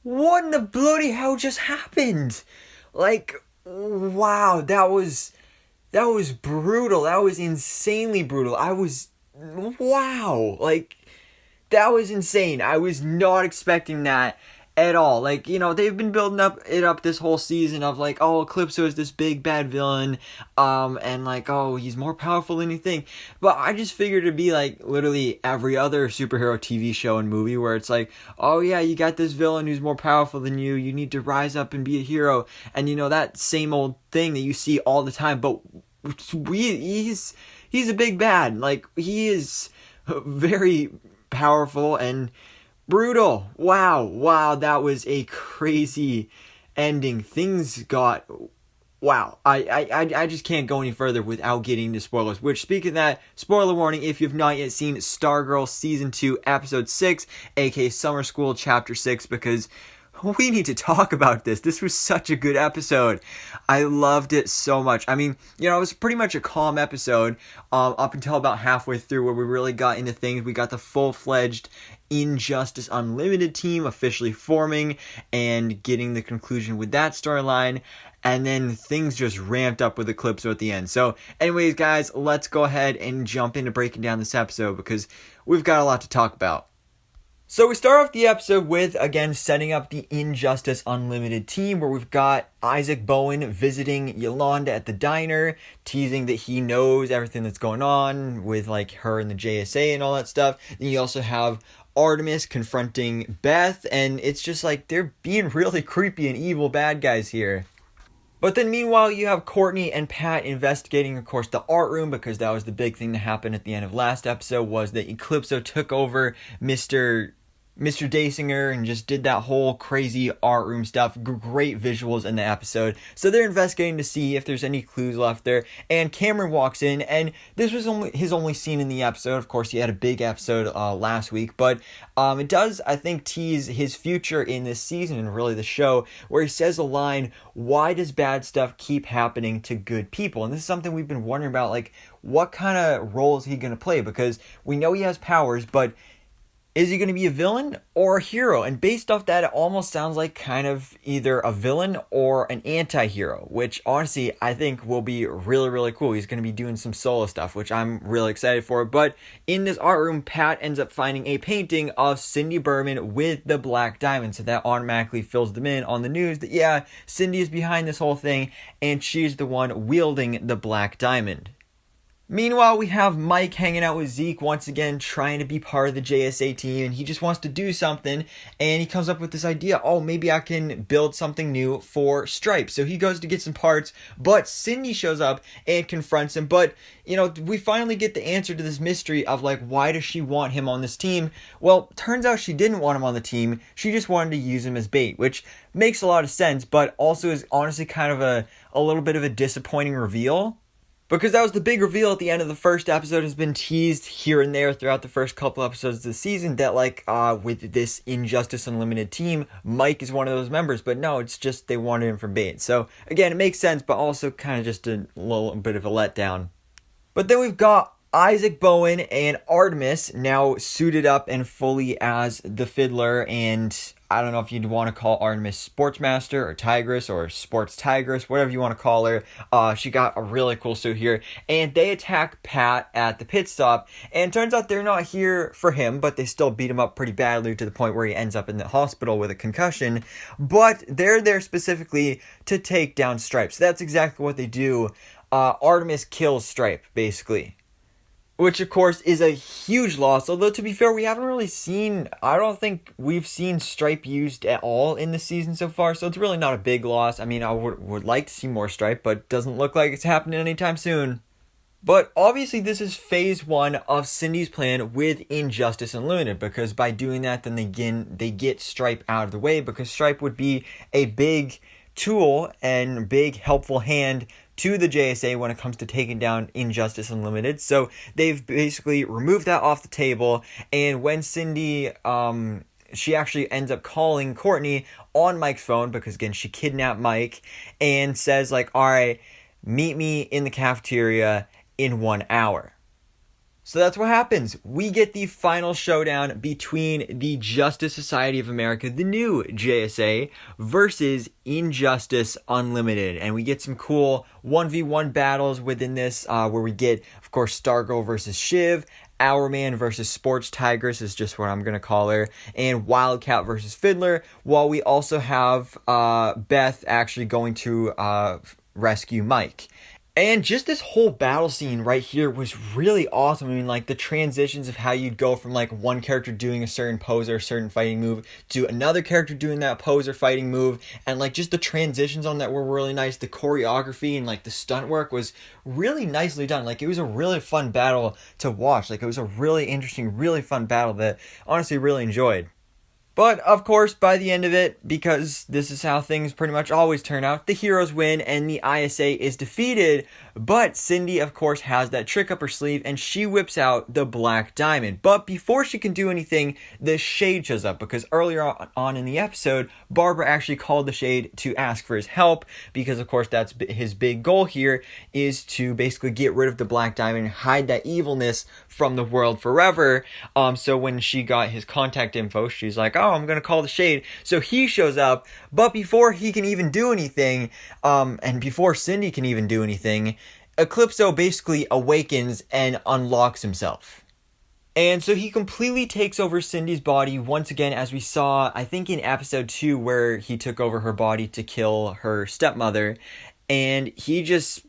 what in the bloody hell just happened? Like, wow, that was brutal. That was insanely brutal. Wow, like, that was insane. I was not expecting that at all. Like, they've been building up this whole season of like, oh, Eclipso is this big bad villain, and like, oh, he's more powerful than you think. But I just figured it'd be like literally every other superhero TV show and movie where it's like, oh yeah, you got this villain who's more powerful than you. You need to rise up and be a hero, and that same old thing that you see all the time. But he's a big bad. Like, he is very powerful and brutal. Wow, that was a crazy ending. Things got wow. I just can't go any further without getting into spoilers. Which, speaking of that, spoiler warning: if you've not yet seen Stargirl season 2, episode 6, aka Summer School chapter 6, because we need to talk about this. This was such a good episode. I loved it so much. I mean, it was pretty much a calm episode up until about halfway through where we really got into things. We got the full-fledged Injustice Unlimited team officially forming and getting the conclusion with that storyline. And then things just ramped up with Eclipso at the end. So anyways, guys, let's go ahead and jump into breaking down this episode because we've got a lot to talk about. So we start off the episode with, again, setting up the Injustice Unlimited team where we've got Isaac Bowen visiting Yolanda at the diner, teasing that he knows everything that's going on with, like, her and the JSA and all that stuff. Then you also have Artemis confronting Beth, and it's just like they're being really creepy and evil bad guys here. But then meanwhile, you have Courtney and Pat investigating, of course, the art room, because that was the big thing that happened at the end of last episode, was that Eclipso took over Mr. Dasinger and just did that whole crazy art room stuff. Great visuals in the episode. So they're investigating to see if there's any clues left there. And Cameron walks in, and this was his only scene in the episode. Of course, he had a big episode last week, but it does, I think, tease his future in this season and really the show, where he says a line, "Why does bad stuff keep happening to good people?" And this is something we've been wondering about, like, what kind of role is he going to play? Because we know he has powers, but is he going to be a villain or a hero? And based off that, it almost sounds like kind of either a villain or an anti-hero, which honestly I think will be really, really cool. He's going to be doing some solo stuff, which I'm really excited for. But in this art room, Pat ends up finding a painting of Cindy Berman with the black diamond. So that automatically fills them in on the news that, yeah, Cindy is behind this whole thing and she's the one wielding the black diamond. Meanwhile, we have Mike hanging out with Zeke once again, trying to be part of the JSA team, and he just wants to do something, and he comes up with this idea, oh, maybe I can build something new for Stripe. So he goes to get some parts, but Cindy shows up and confronts him, but, we finally get the answer to this mystery of, like, why does she want him on this team? Well, turns out she didn't want him on the team, she just wanted to use him as bait, which makes a lot of sense, but also is honestly kind of a little bit of a disappointing reveal. Because that was the big reveal at the end of the first episode. Has been teased here and there throughout the first couple episodes of the season that, like, with this Injustice Unlimited team, Mike is one of those members. But no, it's just they wanted him for bait. So, again, it makes sense, but also kind of just a little bit of a letdown. But then we've got Isaac Bowen and Artemis now suited up and fully as the Fiddler, and I don't know if you'd want to call Artemis Sportsmaster or Tigress or Sports Tigress, whatever you want to call her. She got a really cool suit here, and they attack Pat at the pit stop, and it turns out they're not here for him, but they still beat him up pretty badly to the point where he ends up in the hospital with a concussion, but they're there specifically to take down Stripe. So that's exactly what they do. Artemis kills Stripe, basically. Which, of course, is a huge loss. Although, to be fair, we haven't really seen... I don't think we've seen Stripe used at all in this season so far. So it's really not a big loss. I mean, I would like to see more Stripe, but doesn't look like it's happening anytime soon. But obviously, this is phase 1 of Cindy's plan with Injustice Unlimited. Because by doing that, then they get Stripe out of the way. Because Stripe would be a big tool and big helpful hand to the JSA when it comes to taking down Injustice Unlimited. So they've basically removed that off the table, and when Cindy she actually ends up calling Courtney on Mike's phone, because again she kidnapped Mike, and says, like, all right, meet me in the cafeteria in 1 hour. So that's what happens. We get the final showdown between the Justice Society of America, the new JSA, versus Injustice Unlimited. And we get some cool 1v1 battles within this, where we get, of course, Stargirl versus Shiv, Hourman versus Sports Tigress is just what I'm going to call her, and Wildcat versus Fiddler, while we also have Beth actually going to rescue Mike. And just this whole battle scene right here was really awesome. I mean, like, the transitions of how you'd go from, like, one character doing a certain pose or a certain fighting move to another character doing that pose or fighting move. And, like, just the transitions on that were really nice. The choreography and, like, the stunt work was really nicely done. Like, it was a really fun battle to watch. Like, it was a really interesting, really fun battle that honestly really enjoyed. But, of course, by the end of it, because this is how things pretty much always turn out, the heroes win and the ISA is defeated. But Cindy, of course, has that trick up her sleeve and she whips out the Black Diamond. But before she can do anything, the Shade shows up, because earlier on in the episode, Barbara actually called the Shade to ask for his help, because, of course, that's his big goal here, is to basically get rid of the Black Diamond and hide that evilness from the world forever. So when she got his contact info, she's like, oh, I'm gonna call the Shade. So he shows up, but before he can even do anything, and before Cindy can even do anything, Eclipso basically awakens and unlocks himself. And so he completely takes over Cindy's body once again, as we saw, I think, in episode 2, where he took over her body to kill her stepmother. And he just,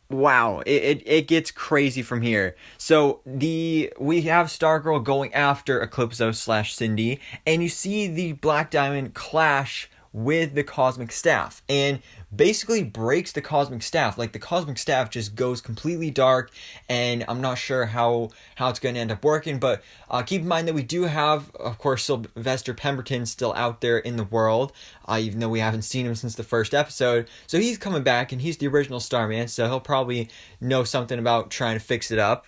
wow, it gets crazy from here. So we have Stargirl going after Eclipso / Cindy, and you see the Black Diamond clash with the Cosmic Staff and basically breaks the Cosmic Staff. Like, the Cosmic Staff just goes completely dark, and I'm not sure how it's going to end up working, but keep in mind that we do have, of course, Sylvester Pemberton still out there in the world, even though we haven't seen him since the first episode. So he's coming back, and he's the original Starman, so he'll probably know something about trying to fix it up.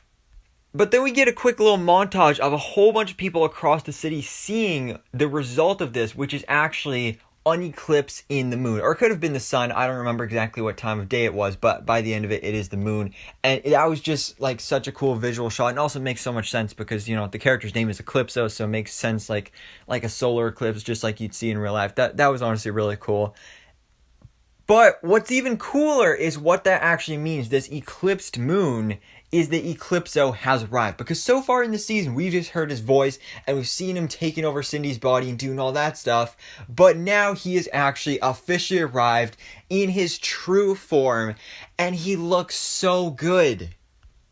But then we get a quick little montage of a whole bunch of people across the city seeing the result of this, which is actually an eclipse in the moon, or it could have been the sun. I don't remember exactly what time of day it was, but by the end of it, it is the moon. And that was just like such a cool visual shot, and also makes so much sense because, you know, the character's name is Eclipso, so it makes sense like a solar eclipse, just like you'd see in real life. That was honestly really cool. But what's even cooler is what that actually means. This eclipsed moon is that Eclipso has arrived. Because so far in the season, we've just heard his voice, and we've seen him taking over Cindy's body and doing all that stuff. But now he has actually officially arrived in his true form, and he looks so good.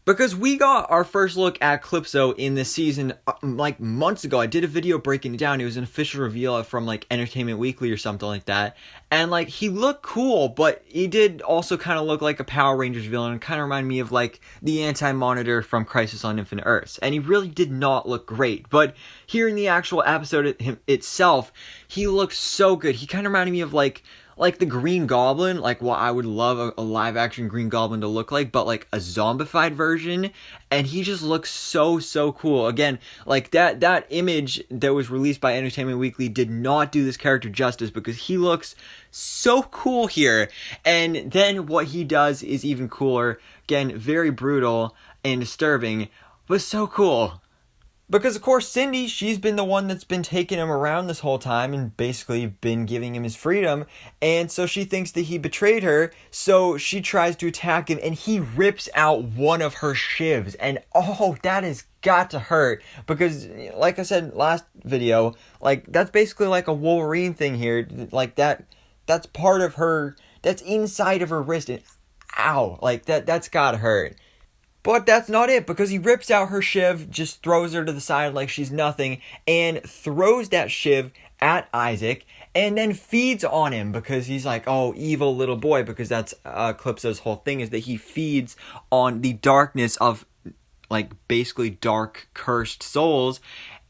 Because we got our first look at Eclipso in this season, like, months ago. I did a video breaking it down. It was an official reveal from, like, Entertainment Weekly or something like that. And, like, he looked cool, but he did also kind of look like a Power Rangers villain. And kind of reminded me of, like, the Anti-Monitor from Crisis on Infinite Earths. And he really did not look great. But here in the actual episode itself, he looks so good. He kind of reminded me of, like the Green Goblin, like what I would love a live action Green Goblin to look like, but like a zombified version. And he just looks so cool. Again, like that image that was released by Entertainment Weekly did not do this character justice, because he looks so cool here. And then what he does is even cooler. Again, very brutal and disturbing, but so cool. Because, of course, Cindy, she's been the one that's been taking him around this whole time and basically been giving him his freedom. And so she thinks that he betrayed her. So she tries to attack him, and he rips out one of her shivs. And, oh, that has got to hurt. Because, like I said last video, like, that's basically like a Wolverine thing here. Like, that's part of her, that's inside of her wrist. And, ow, like, that's gotta hurt. But that's not it, because he rips out her shiv, just throws her to the side like she's nothing, and throws that shiv at Isaac, and then feeds on him, because he's like, oh, evil little boy, because that's Eclipso's whole thing, is that he feeds on the darkness of, like, basically dark, cursed souls,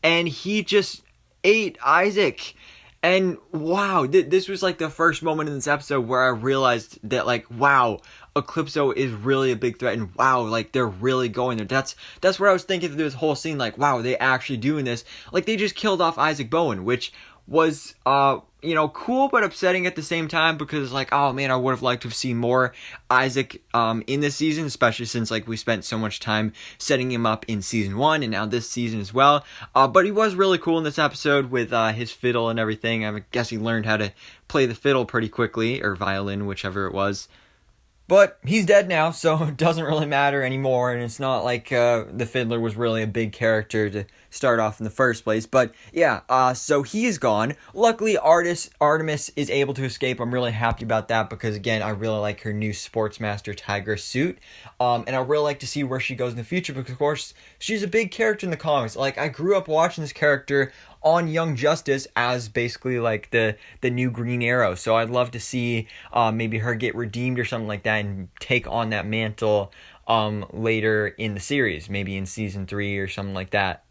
and he just ate Isaac. And wow, this was like the first moment in this episode where I realized that, like, wow, Eclipso is really a big threat, and wow, like, they're really going there. That's what I was thinking through this whole scene, like, wow, they actually doing this. Like, they just killed off Isaac Bowen, which, was cool but upsetting at the same time, because like, oh man, I would have liked to have seen more Isaac in this season, especially since like we spent so much time setting him up in season 1 and now this season as well. But he was really cool in this episode with his fiddle and everything. I guess he learned how to play the fiddle pretty quickly, or violin, whichever it was. But he's dead now, so it doesn't really matter anymore, and it's not like the Fiddler was really a big character to start off in the first place. But yeah, so he is gone. Luckily, Artemis is able to escape. I'm really happy about that because, again, I really like her new Sportsmaster Tiger suit. And I really like to see where she goes in the future because, of course, she's a big character in the comics. Like, I grew up watching this character on Young Justice as basically like the new Green Arrow. So I'd love to see maybe her get redeemed or something like that and take on that mantle later in the series, maybe in season 3 or something like that.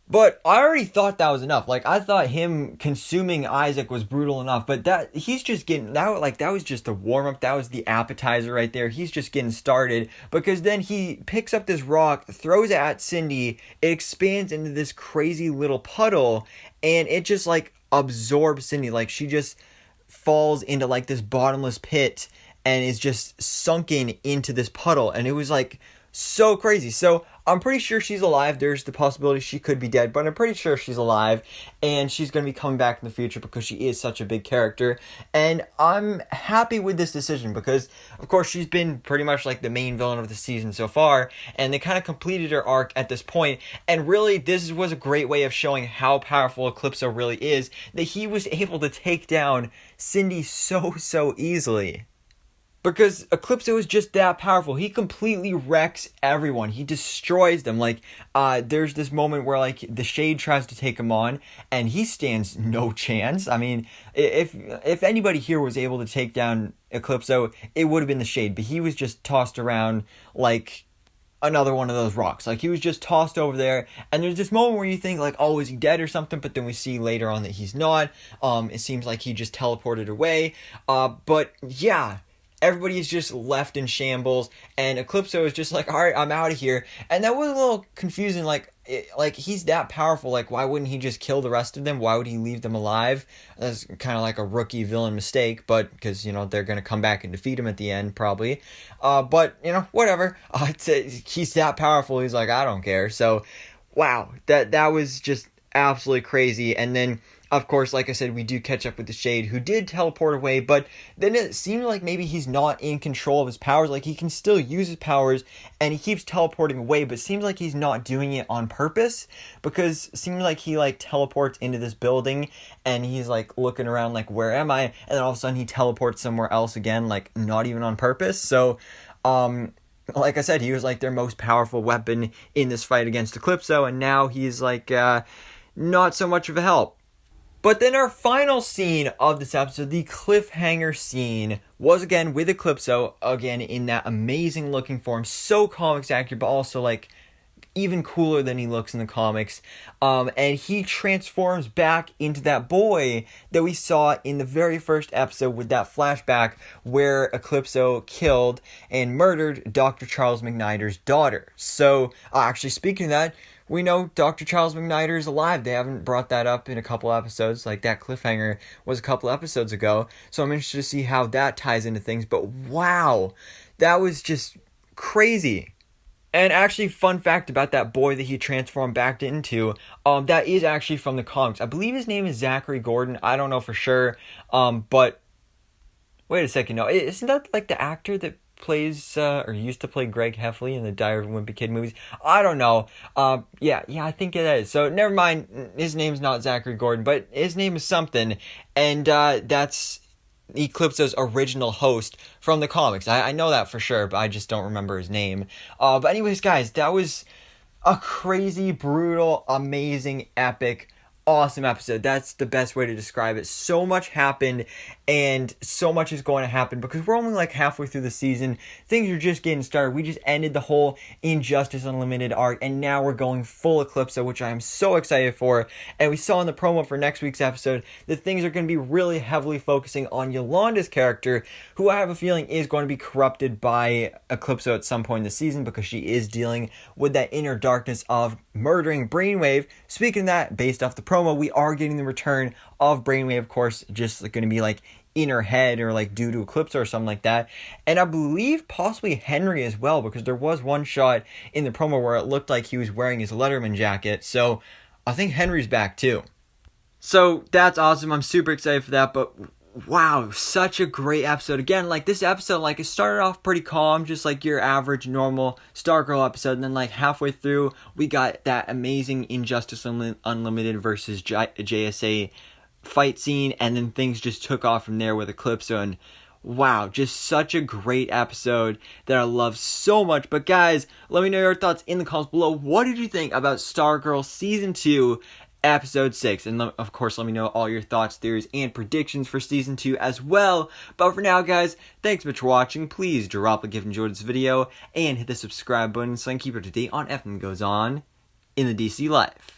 But I already thought that was enough. Like, I thought him consuming Isaac was brutal enough, but that he's just getting that was just a warm up. That was the appetizer right there. He's just getting started, because then he picks up this rock, throws it at Cindy, it expands into this crazy little puddle, and it just like absorbs Cindy. Like, she just falls into like this bottomless pit and is just sunken into this puddle, and it was like so crazy. So I'm pretty sure she's alive. There's the possibility she could be dead, but I'm pretty sure she's alive, and she's going to be coming back in the future because she is such a big character. And I'm happy with this decision because, of course, she's been pretty much like the main villain of the season so far, and they kind of completed her arc at this point. And really, this was a great way of showing how powerful Eclipso really is, that he was able to take down Cindy so easily. Because Eclipso is just that powerful. He completely wrecks everyone. He destroys them. Like, there's this moment where, like, the Shade tries to take him on, and he stands no chance. I mean, if anybody here was able to take down Eclipso, it would have been the Shade. But he was just tossed around like another one of those rocks. Like, he was just tossed over there. And there's this moment where you think, like, oh, is he dead or something? But then we see later on that he's not. It seems like he just teleported away. But, yeah. Everybody is just left in shambles, and Eclipso is just like, all right, I'm out of here. And that was a little confusing. Like he's that powerful. Like, why wouldn't he just kill the rest of them? Why would he leave them alive? That's kind of like a rookie villain mistake, but because, they're going to come back and defeat him at the end, probably. But, whatever. He's that powerful. He's like, I don't care. So, wow, that was just absolutely crazy. And then, of course, like I said, we do catch up with the Shade, who did teleport away, but then it seems like maybe he's not in control of his powers. Like, he can still use his powers, and he keeps teleporting away, but it seems like he's not doing it on purpose, because it seems like he, like, teleports into this building, and he's, like, looking around, like, where am I? And then all of a sudden he teleports somewhere else again, like, not even on purpose. So, like I said, he was, like, their most powerful weapon in this fight against Eclipso, and now he's, like, not so much of a help. But then our final scene of this episode, the cliffhanger scene, was again with Eclipso, again in that amazing looking form, so comics accurate, but also like even cooler than he looks in the comics. And he transforms back into that boy that we saw in the very first episode with that flashback where Eclipso killed and murdered Dr. Charles McNider's daughter. So, actually speaking of that, we know Dr. Charles McNider is alive. They haven't brought that up in a couple episodes. Like, that cliffhanger was a couple episodes ago. So I'm interested to see how that ties into things. But wow, that was just crazy. And actually, fun fact about that boy that he transformed back into, that is actually from the comics. I believe his name is Zachary Gordon. I don't know for sure. But wait a second. No, isn't that like the actor that plays or used to play Greg Heffley in the Diary of a Wimpy Kid movies? I don't know. Yeah, I think it is. So never mind, his name's not Zachary Gordon, but his name is something, and that's Eclipso's original host from the comics. I know that for sure, but I just don't remember his name. But anyways, guys, that was a crazy, brutal, amazing, epic, awesome episode. That's the best way to describe it. So much happened, and so much is going to happen because we're only like halfway through the season. Things are just getting started. We just ended the whole Injustice Unlimited arc, and now we're going full Eclipso, which I am so excited for. And we saw in the promo for next week's episode that things are going to be really heavily focusing on Yolanda's character, who I have a feeling is going to be corrupted by Eclipso at some point in the season because she is dealing with that inner darkness of murdering Brainwave. Speaking of that, based off the promo, promo, we are getting the return of Brainwave, of course, just going to be like in her head or like due to Eclipso or something like that. And I believe possibly Henry as well, because there was one shot in the promo where it looked like he was wearing his Letterman jacket. So I think Henry's back too. So that's awesome. I'm super excited for that. But wow, such a great episode. Again, like this episode, like it started off pretty calm, just like your average normal Stargirl episode. And then like halfway through, we got that amazing Injustice Unlimited versus JSA fight scene, and then things just took off from there with Eclipso, and wow, just such a great episode that I love so much. But guys, let me know your thoughts in the comments below. What did you think about Stargirl Season 2, Episode 6? And of course, let me know all your thoughts, theories, and predictions for Season 2 as well. But for now, guys, thanks so much for watching. Please drop a like if you enjoyed this video, and hit the subscribe button so I can keep you up to date on everything that goes on in the DC life.